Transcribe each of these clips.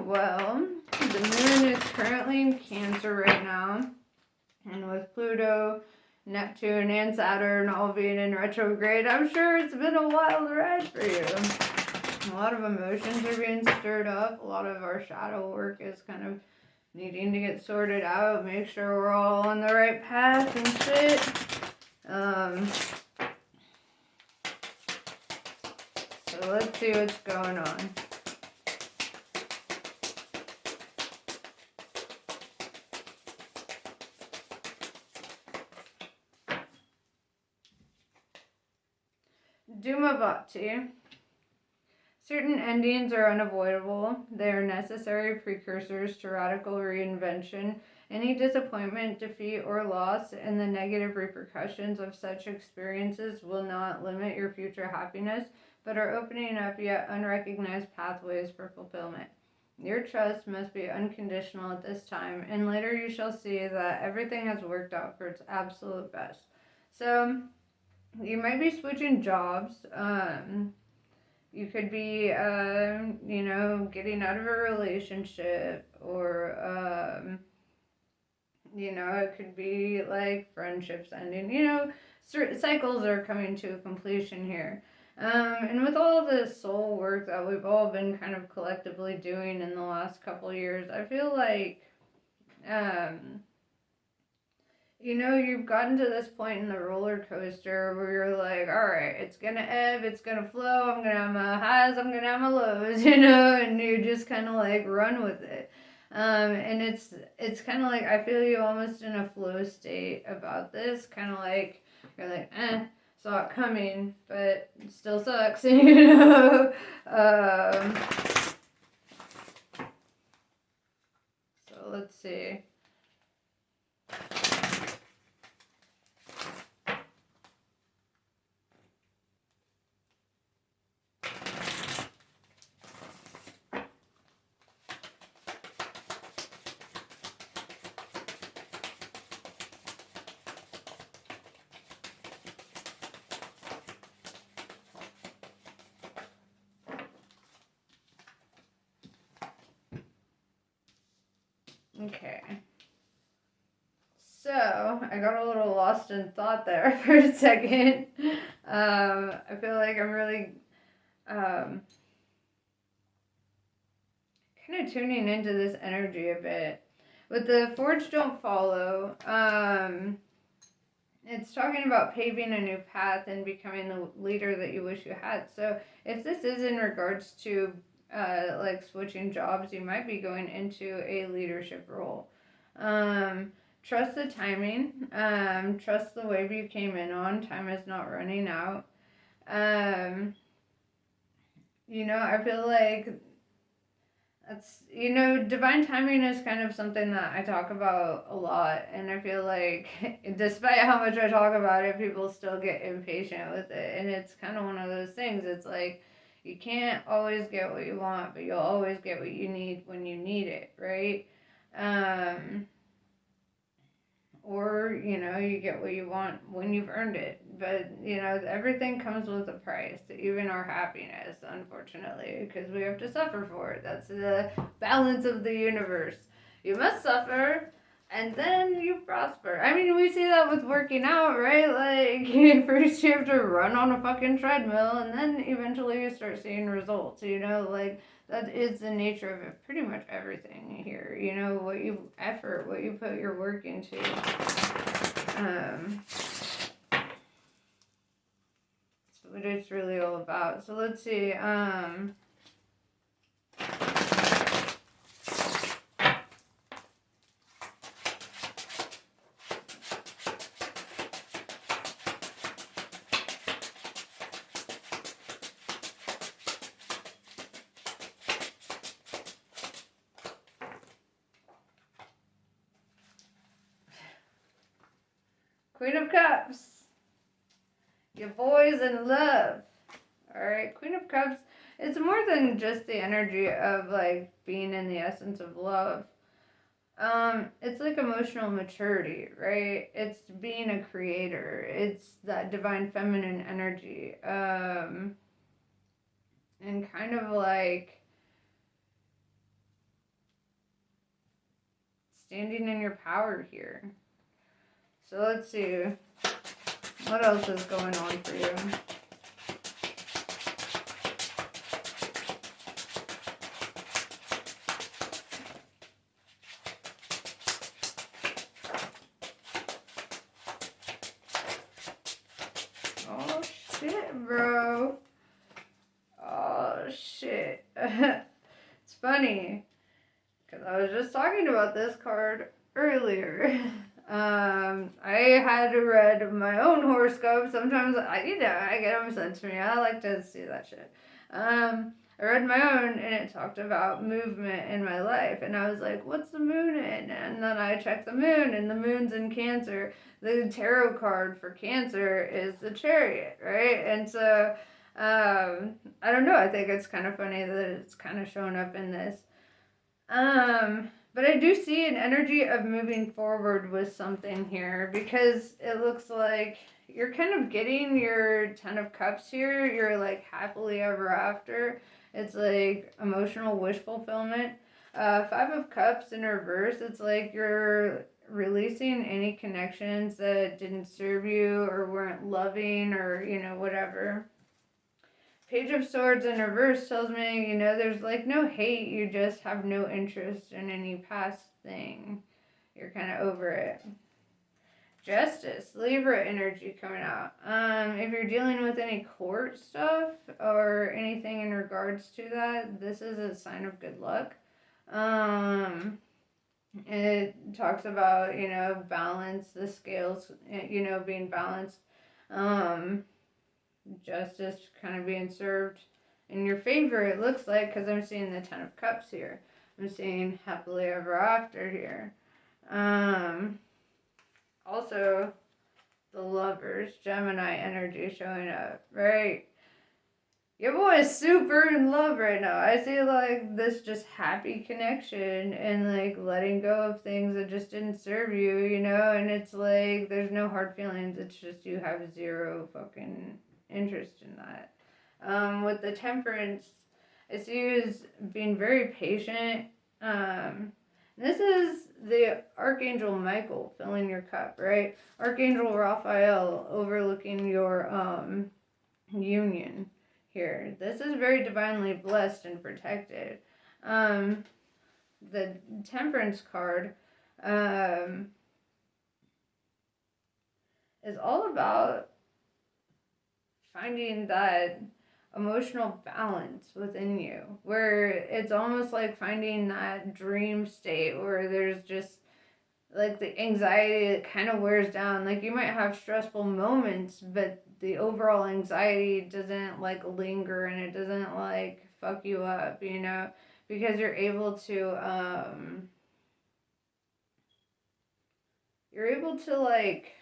Well, the moon is currently in Cancer right now, and with Pluto, Neptune, and Saturn all being in retrograde, I'm sure it's been a wild ride for you. A lot of emotions are being stirred up. A lot of our shadow work is kind of needing to get sorted out. Make sure we're all on the right path and shit. So let's see what's going on. Dhumavati. Certain endings are unavoidable. They are necessary precursors to radical reinvention. Any disappointment, defeat, or loss and the negative repercussions of such experiences will not limit your future happiness, but are opening up yet unrecognized pathways for fulfillment. Your trust must be unconditional at this time, and later you shall see that everything has worked out for its absolute best. So, you might be switching jobs. You could be, getting out of a relationship, or, it could be like friendships ending. Certain cycles are coming to a completion here. And with all the soul work that we've all been kind of collectively doing in the last couple years, I feel like, you've gotten to this point in the roller coaster where you're like, all right, it's going to ebb, it's going to flow, I'm going to have my highs, I'm going to have my lows, and you just kind of like run with it. And it's kind of like, I feel you almost in a flow state about this, kind of like, you're like, saw it coming, but it still sucks, So let's see. Okay. So, I got a little lost in thought there for a second. I feel like I'm really kind of tuning into this energy a bit. With the Forge Don't Follow, it's talking about paving a new path and becoming the leader that you wish you had. So, if this is in regards to like switching jobs, you might be going into a leadership role. Trust the timing. Trust the wave you came in on. Time is not running out. I feel like that's, divine timing is kind of something that I talk about a lot. And I feel like despite how much I talk about it, people still get impatient with it. And it's kind of one of those things. It's like, you can't always get what you want, but you'll always get what you need when you need it, right? Or, you get what you want when you've earned it. But, everything comes with a price, even our happiness, unfortunately, because we have to suffer for it. That's the balance of the universe. You must suffer, and then you prosper. I mean, we see that with working out, right? Like, first you have to run on a fucking treadmill, and then eventually you start seeing results, that is the nature of it, pretty much everything here. What you put your work into. That's what it's really all about. So let's see. Queen of Cups. Your boy's in love. Alright, Queen of Cups. It's more than just the energy of like being in the essence of love. It's like emotional maturity, right? It's being a creator. It's that divine feminine energy. And kind of like standing in your power here. So let's see. What else is going on for you? Oh shit, bro. Oh shit. It's funny, because I was just talking about this card earlier. I had read my own horoscope. Sometimes I get them sent to me. I like to see that shit. I read my own, and it talked about movement in my life, and I was like, "What's the moon in?" And then I checked the moon, and the moon's in Cancer. The tarot card for Cancer is the Chariot, right? And so, I don't know. I think it's kind of funny that it's kind of showing up in this. But I do see an energy of moving forward with something here, because it looks like you're kind of getting your 10 of Cups here. You're like happily ever after. It's like emotional wish fulfillment. 5 of Cups in reverse, it's like you're releasing any connections that didn't serve you or weren't loving, or, whatever. Page of Swords in reverse tells me, there's like no hate, you just have no interest in any past thing. You're kind of over it. Justice, Libra energy coming out. If you're dealing with any court stuff or anything in regards to that, this is a sign of good luck. It talks about, balance, the scales, being balanced. Justice kind of being served in your favor, it looks like, because I'm seeing the 10 of Cups here. I'm seeing happily ever after here. Also, the Lovers, Gemini energy showing up, right? Your boy is super in love right now. I see like this just happy connection and like letting go of things that just didn't serve you, and it's like there's no hard feelings. It's just you have zero fucking interest in that. With the Temperance, I see you as being very patient. This is the Archangel Michael filling your cup, right? Archangel Raphael overlooking your union here. This is very divinely blessed and protected. The Temperance card is all about finding that emotional balance within you, where it's almost like finding that dream state where there's just like the anxiety that kind of wears down. Like you might have stressful moments, but the overall anxiety doesn't like linger, and it doesn't like fuck you up, because you're able to like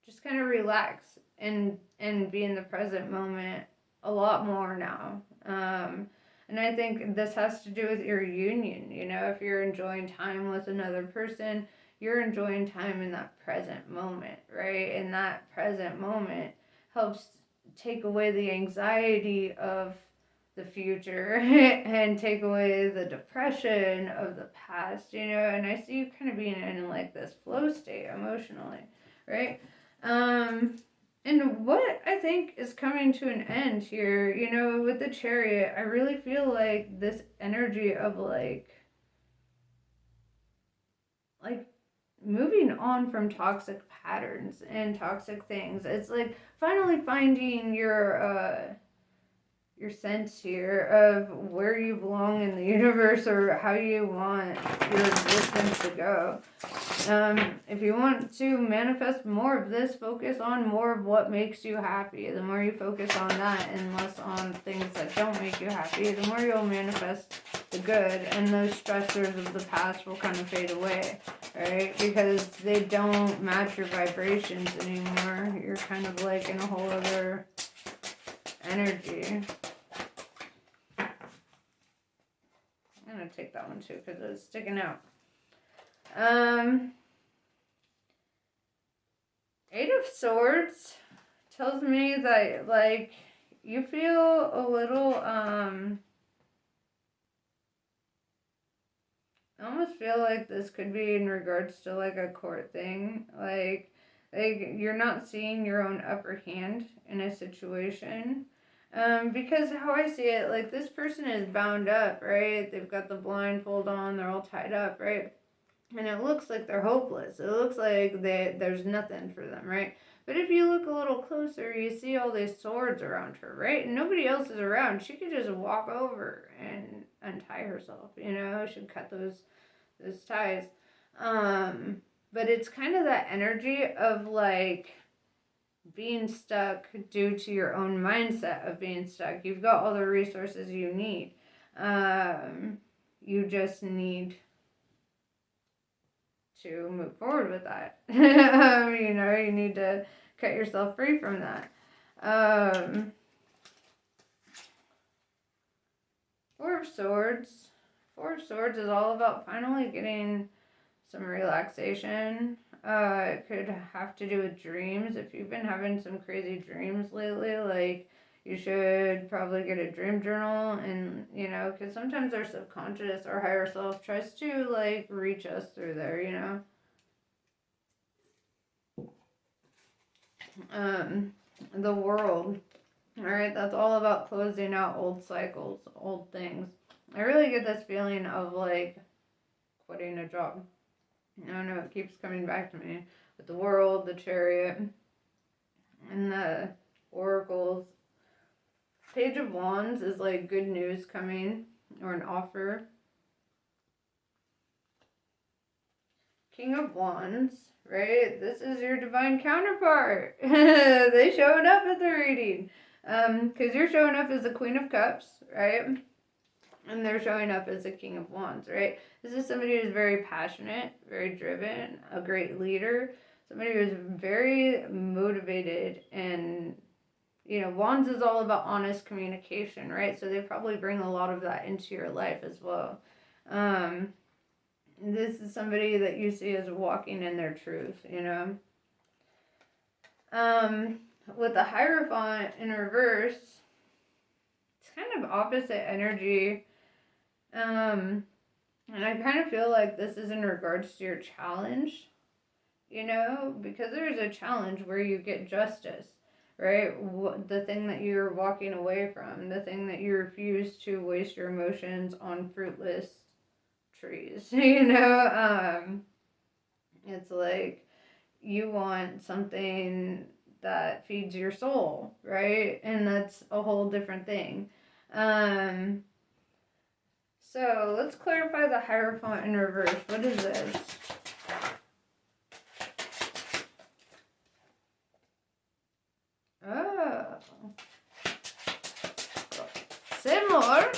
just kind of relax and be in the present moment a lot more now. And I think this has to do with your union. If you're enjoying time with another person, you're enjoying time in that present moment, right? And that present moment helps take away the anxiety of the future and take away the depression of the past, and I see you kind of being in like this flow state emotionally, right? And what I think is coming to an end here, with the Chariot, I really feel like this energy of like moving on from toxic patterns and toxic things. It's like finally finding your sense here of where you belong in the universe, or how you want your existence to go. If you want to manifest more of this, focus on more of what makes you happy. The more you focus on that and less on things that don't make you happy, the more you'll manifest the good, and those stressors of the past will kind of fade away, right? Because they don't match your vibrations anymore. You're kind of like in a whole other energy. I'm going to take that one too because it's sticking out. 8 of Swords tells me that like you feel a little I almost feel like this could be in regards to like a court thing. Like you're not seeing your own upper hand in a situation. Because how I see it, like this person is bound up, right? They've got the blindfold on, they're all tied up, right? And it looks like they're hopeless. It looks like there's nothing for them, right? But if you look a little closer, you see all these swords around her, right? And nobody else is around. She could just walk over and untie herself, you know? She'd cut those ties. But it's kind of that energy of like being stuck due to your own mindset of being stuck. You've got all the resources you need. You just need to move forward with that. You know, you need to cut yourself free from that. Four of Swords. Four of Swords is all about finally getting some relaxation. It could have to do with dreams. If you've been having some crazy dreams lately, like you should probably get a dream journal, and you know, because sometimes our subconscious, our higher self, tries to like reach us through there, you know. The World. All right, that's all about closing out old cycles, old things. I really get this feeling of like quitting a job. I don't know, it keeps coming back to me with the World, the Chariot, and the Oracles. Page of Wands is like good news coming or an offer. King of Wands, right? This is your divine counterpart. They showed up at the reading. Because you're showing up as the Queen of Cups, right? And they're showing up as the King of Wands, right? This is somebody who's very passionate, very driven, a great leader, somebody who's very motivated, and you know, Wands is all about honest communication, right? So they probably bring a lot of that into your life as well. This is somebody that you see as walking in their truth, you know. With the Hierophant in reverse, it's kind of opposite energy. And I kind of feel like this is in regards to your challenge, you know, because there's a challenge where you get justice, right? The thing that you're walking away from, the thing that you refuse to waste your emotions on fruitless trees, you know. It's like you want something that feeds your soul, right? And that's a whole different thing. So let's clarify the Hierophant in reverse. What is this? Oh. Say more.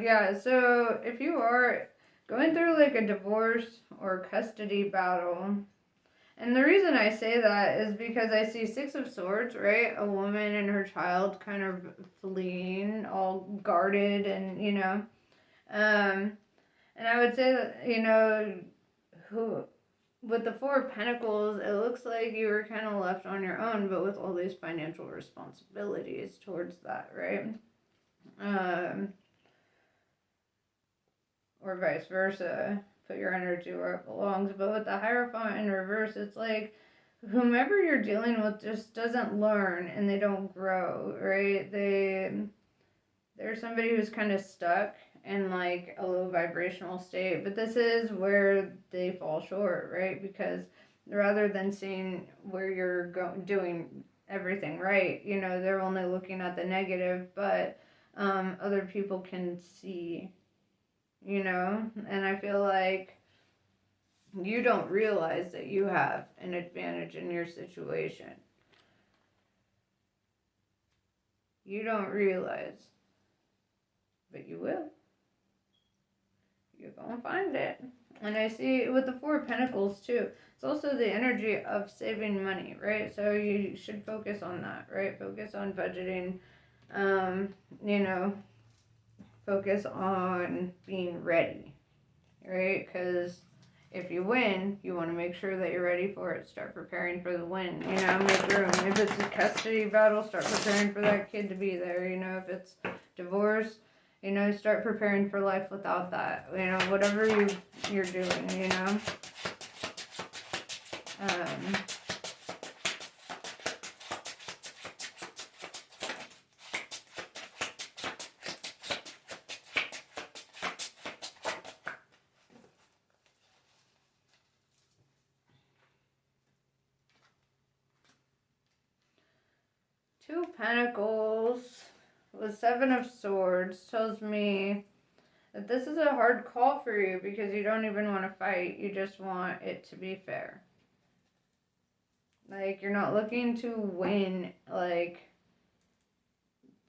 Yeah, so if you are going through like a divorce or custody battle, and the reason I say that is because I see Six of Swords, right? A woman and her child kind of fleeing, all guarded, and you know, and I would say that, you know, who with the Four of Pentacles, it looks like you were kind of left on your own, but with all these financial responsibilities towards that, right? Or vice versa. Put your energy where it belongs. But with the Hierophant in reverse, it's like whomever you're dealing with just doesn't learn and they don't grow, right? They're somebody who's kind of stuck in like a low vibrational state. But this is where they fall short, right? Because rather than seeing where you're doing everything right, you know, they're only looking at the negative, but other people can see, you know, and I feel like you don't realize that you have an advantage in your situation. You don't realize, but you will. You're gonna find it. And I see with the Four of Pentacles too, it's also the energy of saving money, right? So you should focus on that, right? Focus on budgeting, you know, focus on being ready, right? Because if you win, you want to make sure that you're ready for it. Start preparing for the win. You know, make room. If it's a custody battle, start preparing for that kid to be there. You know, if it's divorce, you know, start preparing for life without that. You know, whatever you're doing. You know. Two of Pentacles with Seven of Swords tells me that this is a hard call for you because you don't even want to fight. You just want it to be fair. Like, you're not looking to win, like,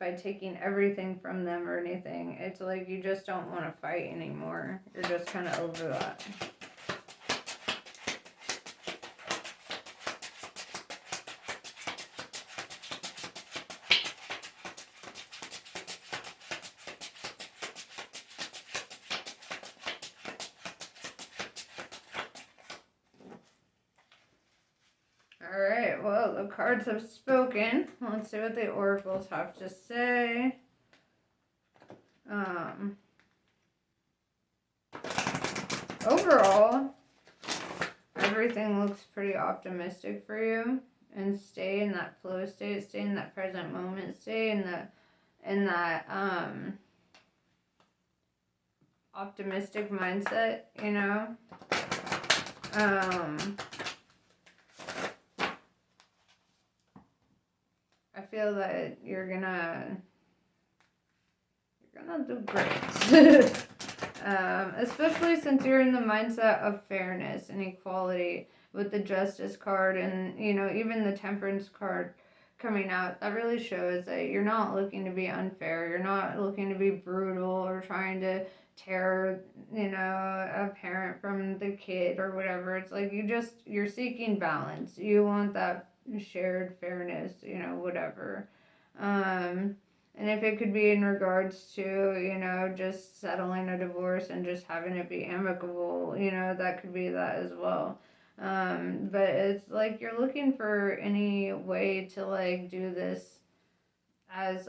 by taking everything from them or anything. It's like you just don't want to fight anymore. You're just kind of over that. Alright, well, the cards have spoken. Let's see what the oracles have to say. Overall, everything looks pretty optimistic for you. And stay in that flow state, stay in that present moment, stay in that optimistic mindset, you know. I feel that you're gonna do great. Especially since you're in the mindset of fairness and equality with the Justice card and, you know, even the Temperance card coming out. That really shows that you're not looking to be unfair. You're not looking to be brutal or trying to tear, you know, a parent from the kid or whatever. It's like you're seeking balance. You want that shared fairness, you know, whatever. And if it could be in regards to, you know, just settling a divorce and just having it be amicable, you know, that could be that as well. But it's like you're looking for any way to, like, do this as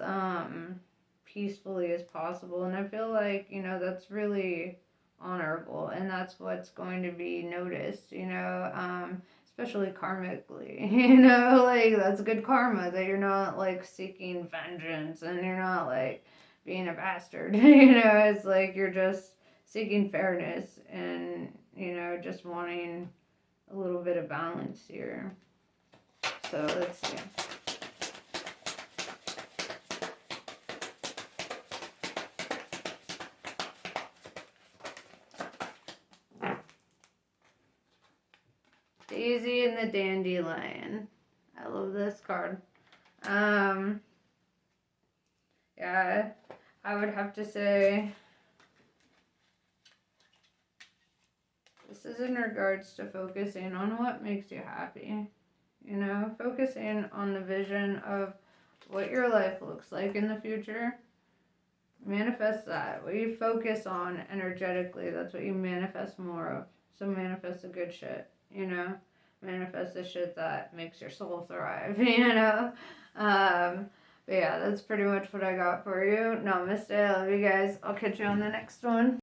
peacefully as possible. And I feel like, you know, that's really honorable, and that's what's going to be noticed, you know, especially karmically, you know, like, that's good karma that you're not, like, seeking vengeance and you're not, like, being a bastard, you know. It's like you're just seeking fairness and, you know, just wanting a little bit of balance here. So let's see. Daisy and the Dandelion. I love this card. Yeah, I would have to say this is in regards to focusing on what makes you happy. You know, focusing on the vision of what your life looks like in the future. Manifest that. What you focus on energetically, that's what you manifest more of. So manifest the good shit, you know? Manifest the shit that makes your soul thrive, you know? But yeah, that's pretty much what I got for you. Namaste. I love you guys. I'll catch you on the next one.